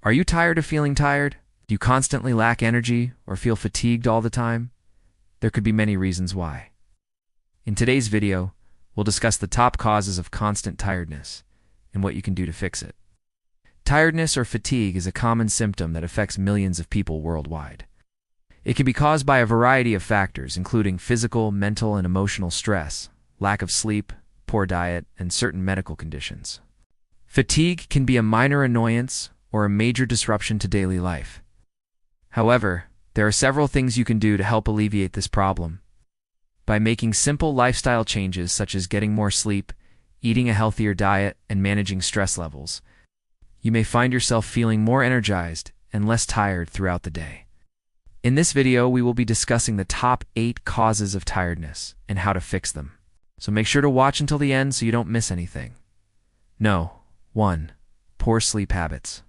Are you tired of feeling tired? Do you constantly lack energy or feel fatigued all the time? There could be many reasons why. In today's video, we'll discuss the top causes of constant tiredness and what you can do to fix it. Tiredness or fatigue is a common symptom that affects millions of people worldwide. It can be caused by a variety of factors, including physical, mental, and emotional stress, lack of sleep, poor diet, and certain medical conditions. Fatigue can be a minor annoyance or a major disruption to daily life. However, there are several things you can do to help alleviate this problem. By making simple lifestyle changes such as getting more sleep, eating a healthier diet, and managing stress levels, you may find yourself feeling more energized and less tired throughout the day. In this video, we will be discussing the top 8 causes of tiredness and how to fix them. So make sure to watch until the end so you don't miss anything. 1. Poor sleep habits.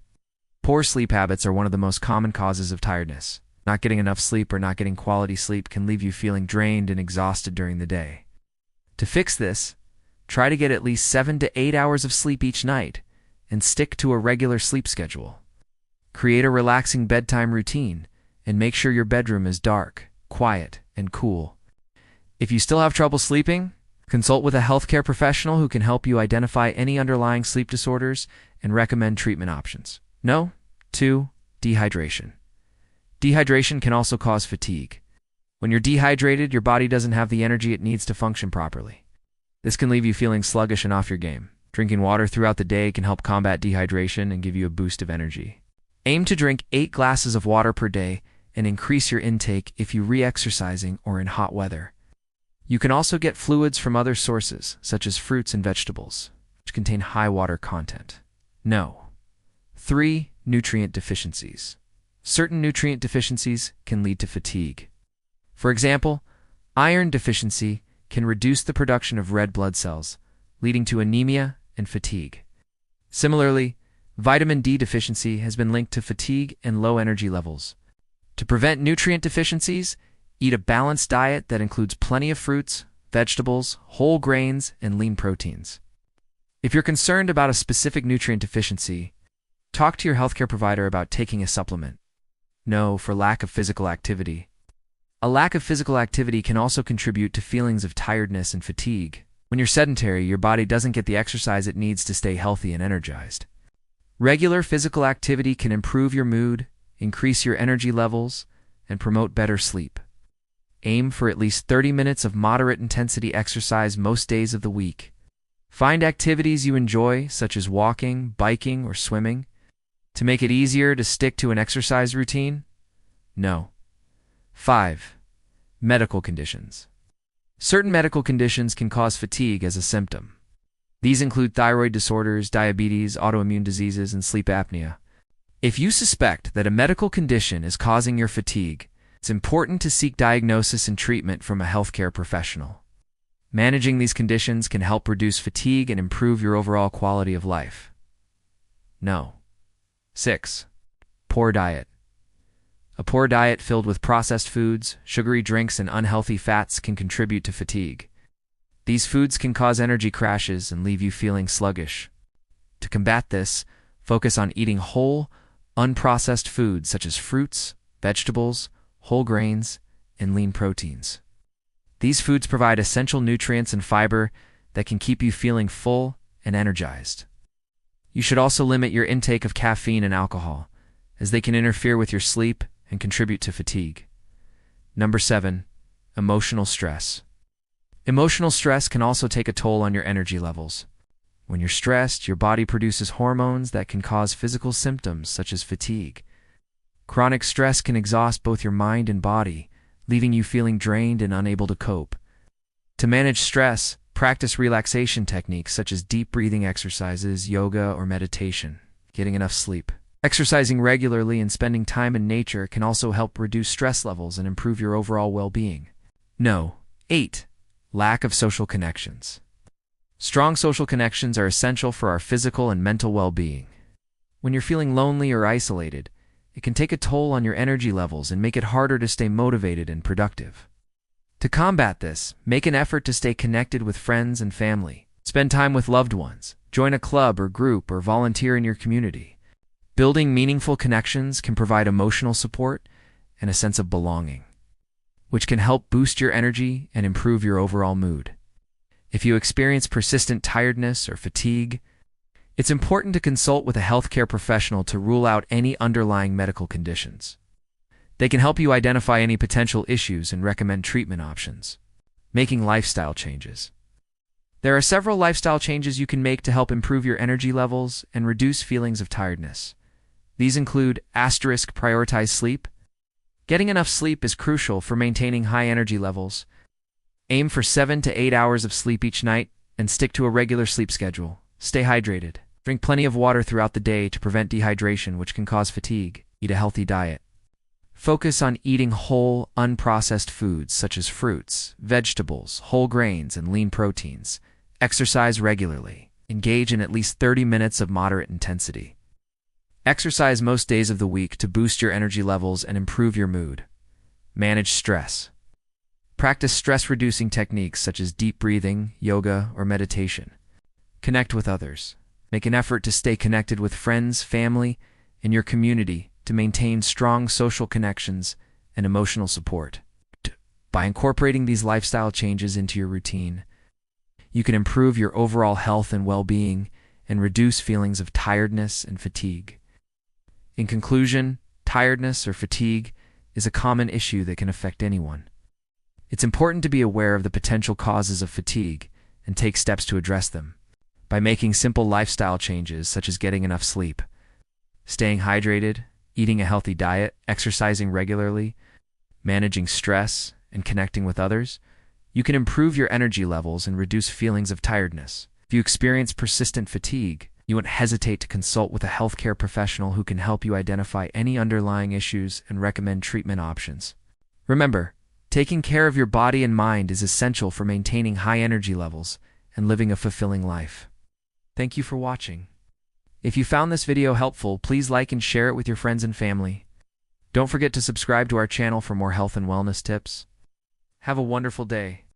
Poor sleep habits are one of the most common causes of tiredness. Not getting enough sleep or not getting quality sleep can leave you feeling drained and exhausted during the day. To fix this, try to get at least 7 to 8 hours of sleep each night and stick to a regular sleep schedule. Create a relaxing bedtime routine and make sure your bedroom is dark, quiet, and cool. If you still have trouble sleeping, consult with a healthcare professional who can help you identify any underlying sleep disorders and recommend treatment options. 2. Dehydration. Dehydration can also cause fatigue. When you're dehydrated, your body doesn't have the energy it needs to function properly. This can leave you feeling sluggish and off your game. Drinking water throughout the day can help combat dehydration and give you a boost of energy. Aim to drink 8 glasses of water per day and increase your intake if you're re-exercising or in hot weather. You can also get fluids from other sources, such as fruits and vegetables, which contain high water content. 3. Nutrient deficiencies. Certain nutrient deficiencies can lead to fatigue. For example, iron deficiency can reduce the production of red blood cells, leading to anemia and fatigue. Similarly, vitamin D deficiency has been linked to fatigue and low energy levels. To prevent nutrient deficiencies, eat a balanced diet that includes plenty of fruits, vegetables, whole grains, and lean proteins. If you're concerned about a specific nutrient deficiency, talk to your healthcare provider about taking a supplement. For lack of physical activity. A lack of physical activity can also contribute to feelings of tiredness and fatigue. When you're sedentary, your body doesn't get the exercise it needs to stay healthy and energized. Regular physical activity can improve your mood, increase your energy levels, and promote better sleep. Aim for at least 30 minutes of moderate intensity exercise most days of the week. Find activities you enjoy, such as walking, biking, or swimming. To make it easier to stick to an exercise routine? 5. Medical conditions. Certain medical conditions can cause fatigue as a symptom. These include thyroid disorders, diabetes, autoimmune diseases, and sleep apnea. If you suspect that a medical condition is causing your fatigue, it's important to seek diagnosis and treatment from a healthcare professional. Managing these conditions can help reduce fatigue and improve your overall quality of life. 6. Poor diet. A poor diet filled with processed foods, sugary drinks, and unhealthy fats can contribute to fatigue. These foods can cause energy crashes and leave you feeling sluggish. To combat this, focus on eating whole, unprocessed foods such as fruits, vegetables, whole grains, and lean proteins. These foods provide essential nutrients and fiber that can keep you feeling full and energized. You should also limit your intake of caffeine and alcohol, as they can interfere with your sleep and contribute to fatigue. 7. Emotional stress. Emotional stress can also take a toll on your energy levels. When you're stressed, your body produces hormones that can cause physical symptoms such as fatigue. Chronic stress can exhaust both your mind and body, leaving you feeling drained and unable to cope. To manage stress, practice relaxation techniques such as deep breathing exercises, yoga, or meditation. Getting enough sleep. Exercising regularly and spending time in nature can also help reduce stress levels and improve your overall well-being. 8. Lack of social connections. Strong social connections are essential for our physical and mental well-being. When you're feeling lonely or isolated, it can take a toll on your energy levels and make it harder to stay motivated and productive. To combat this, make an effort to stay connected with friends and family. Spend time with loved ones, join a club or group, or volunteer in your community. Building meaningful connections can provide emotional support and a sense of belonging, which can help boost your energy and improve your overall mood. If you experience persistent tiredness or fatigue, it's important to consult with a healthcare professional to rule out any underlying medical conditions. They can help you identify any potential issues and recommend treatment options. Making lifestyle changes. There are several lifestyle changes you can make to help improve your energy levels and reduce feelings of tiredness. These include prioritize sleep. Getting enough sleep is crucial for maintaining high energy levels. Aim for 7 to 8 hours of sleep each night and stick to a regular sleep schedule. Stay hydrated. Drink plenty of water throughout the day to prevent dehydration, which can cause fatigue. Eat a healthy diet. Focus on eating whole, unprocessed foods such as fruits, vegetables, whole grains, and lean proteins. Exercise regularly. Engage in at least 30 minutes of moderate intensity. Exercise most days of the week to boost your energy levels and improve your mood. Manage stress. Practice stress-reducing techniques such as deep breathing, yoga, or meditation. Connect with others. Make an effort to stay connected with friends, family, and your community to maintain strong social connections and emotional support. By incorporating these lifestyle changes into your routine, you can improve your overall health and well-being and reduce feelings of tiredness and fatigue. In conclusion, tiredness or fatigue is a common issue that can affect anyone. It's important to be aware of the potential causes of fatigue and take steps to address them. By making simple lifestyle changes such as getting enough sleep, staying hydrated, eating a healthy diet, exercising regularly, managing stress, and connecting with others, you can improve your energy levels and reduce feelings of tiredness. If you experience persistent fatigue, you won't hesitate to consult with a healthcare professional who can help you identify any underlying issues and recommend treatment options. Remember, taking care of your body and mind is essential for maintaining high energy levels and living a fulfilling life. Thank you for watching. If you found this video helpful, please like and share it with your friends and family. Don't forget to subscribe to our channel for more health and wellness tips. Have a wonderful day.